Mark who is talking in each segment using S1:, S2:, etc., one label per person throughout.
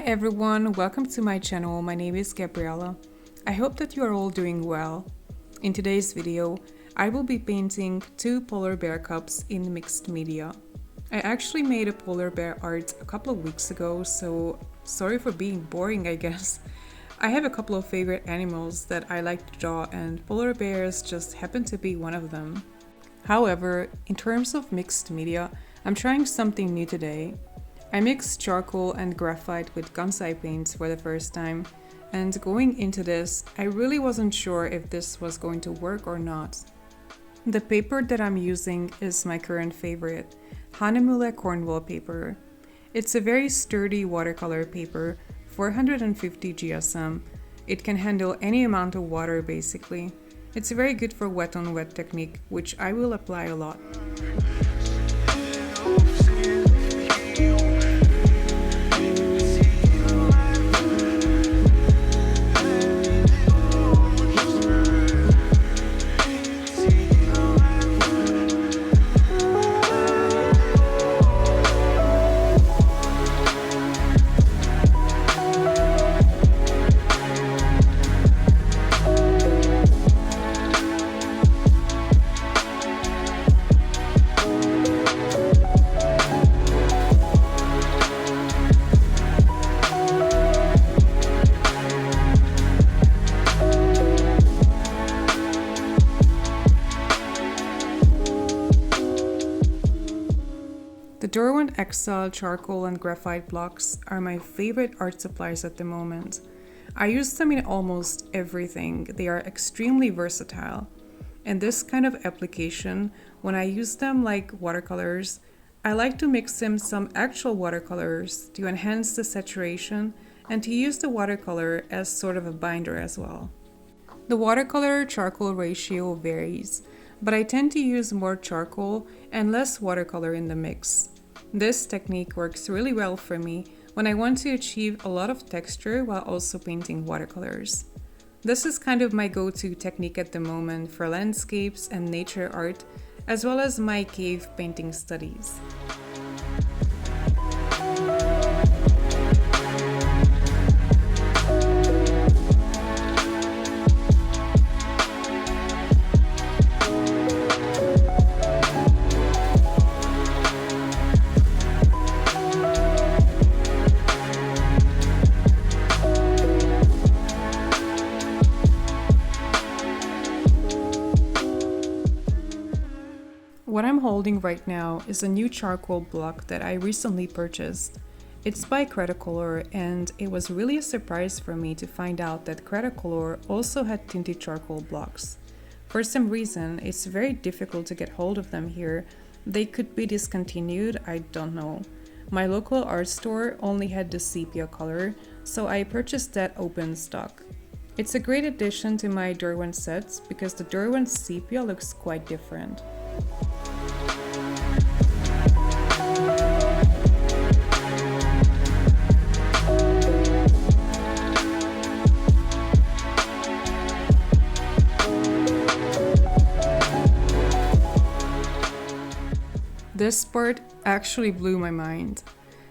S1: everyone, welcome to my channel. My name is Gabriella. I hope that you are all doing well. In today's video, I will be painting two polar bear cups in mixed media. I actually made a polar bear art a couple of weeks ago, so sorry for being boring, I guess. I have a couple of favorite animals that I like to draw, and polar bears just happen to be one of them. However, in terms of mixed media, I'm trying something new today. I mixed charcoal and graphite with Gansai paints for the first time, and going into this, I really wasn't sure if this was going to work or not. The paper that I'm using is my current favorite, Hahnemuhle Cornwall paper. It's a very sturdy watercolor paper, 450 GSM. It can handle any amount of water basically. It's very good for wet on wet technique, which I will apply a lot. The Derwent XL Charcoal and Graphite blocks are my favorite art supplies at the moment. I use them in almost everything. They are extremely versatile. In this kind of application, when I use them like watercolors, I like to mix in some actual watercolors to enhance the saturation and to use the watercolor as sort of a binder as well. The watercolor-charcoal ratio varies, but I tend to use more charcoal and less watercolor in the mix. This technique works really well for me when I want to achieve a lot of texture while also painting watercolors. This is kind of my go-to technique at the moment for landscapes and nature art, as well as my cave painting studies. What I'm holding right now is a new charcoal block that I recently purchased. It's by Watercolour, and it was really a surprise for me to find out that Watercolour also had tinted charcoal blocks. For some reason, it's very difficult to get hold of them here. They could be discontinued, I don't know. My local art store only had the sepia color, so I purchased that open stock. It's a great addition to my Derwent sets because the Derwent sepia looks quite different. This part actually blew my mind.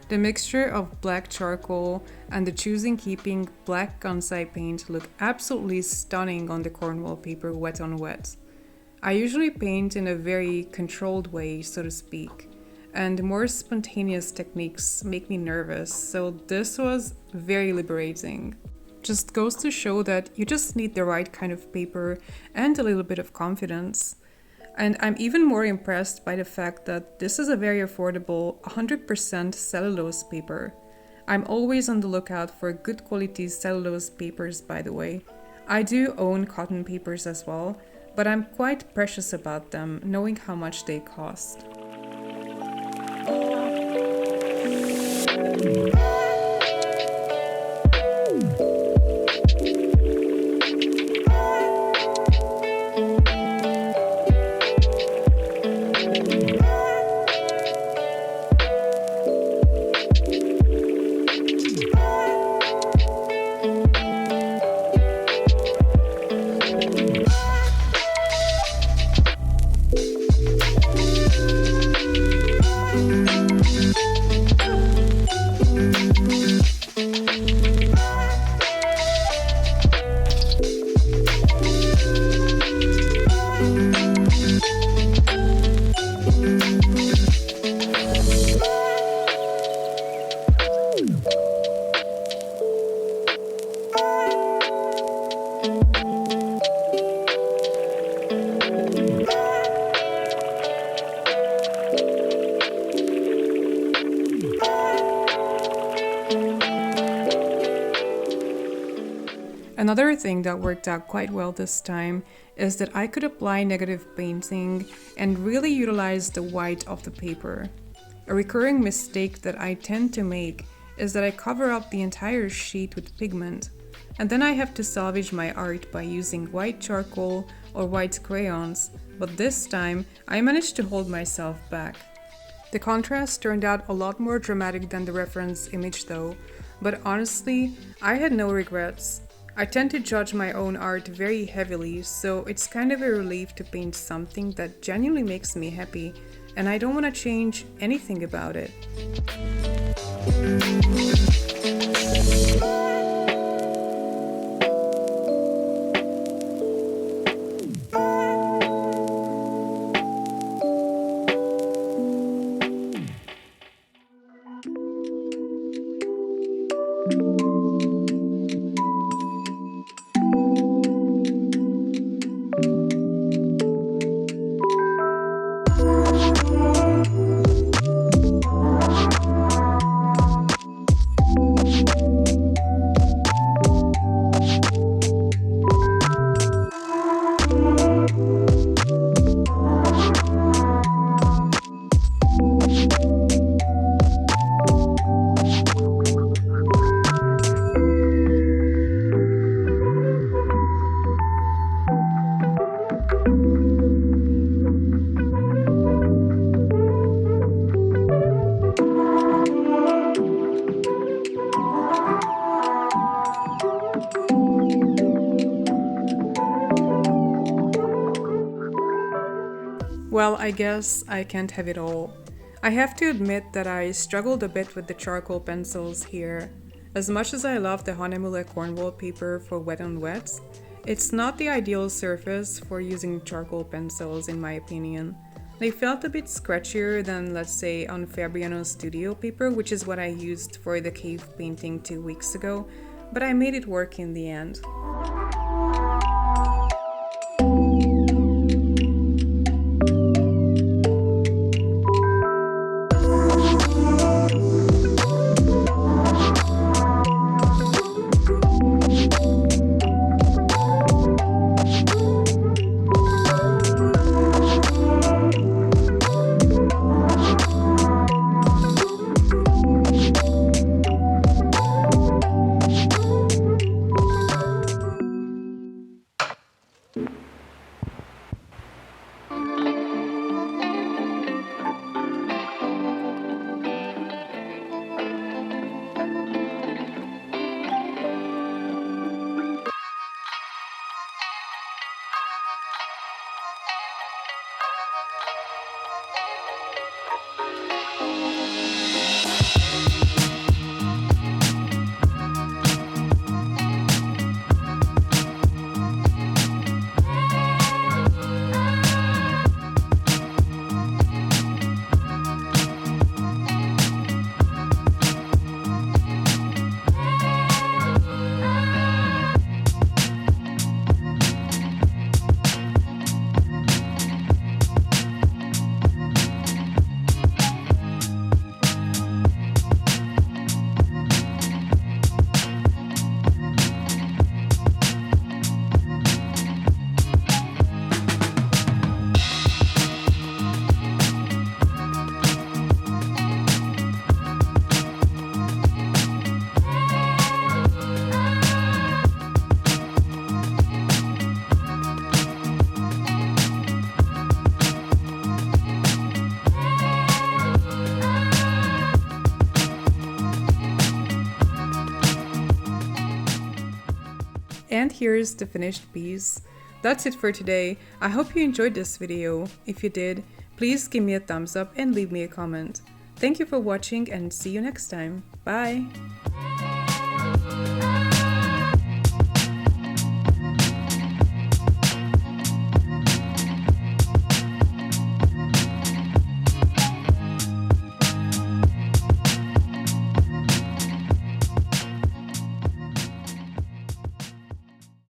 S1: The mixture of black charcoal and the choosing keeping black Gansai paint look absolutely stunning on the Cornwall paper wet on wet. I usually paint in a very controlled way, so to speak, and more spontaneous techniques make me nervous, so this was very liberating. Just goes to show that you just need the right kind of paper and a little bit of confidence. And I'm even more impressed by the fact that this is a very affordable 100% cellulose paper. I'm always on the lookout for good quality cellulose papers, by the way. I do own cotton papers as well, but I'm quite precious about them, knowing how much they cost. Another thing that worked out quite well this time is that I could apply negative painting and really utilize the white of the paper. A recurring mistake that I tend to make is that I cover up the entire sheet with pigment, and then I have to salvage my art by using white charcoal or white crayons, but this time I managed to hold myself back. The contrast turned out a lot more dramatic than the reference image though, but honestly, I had no regrets. I tend to judge my own art very heavily, so it's kind of a relief to paint something that genuinely makes me happy, and I don't want to change anything about it. Well, I guess I can't have it all. I have to admit that I struggled a bit with the charcoal pencils here. As much as I love the Hahnemuhle Cornwall paper for wet on wets, it's not the ideal surface for using charcoal pencils in my opinion. They felt a bit scratchier than, let's say, on Fabriano Studio paper, which is what I used for the cave painting 2 weeks ago, but I made it work in the end. And here's the finished piece. That's it for today. I hope you enjoyed this video. If you did, please give me a thumbs up and leave me a comment. Thank you for watching and see you next time. Bye!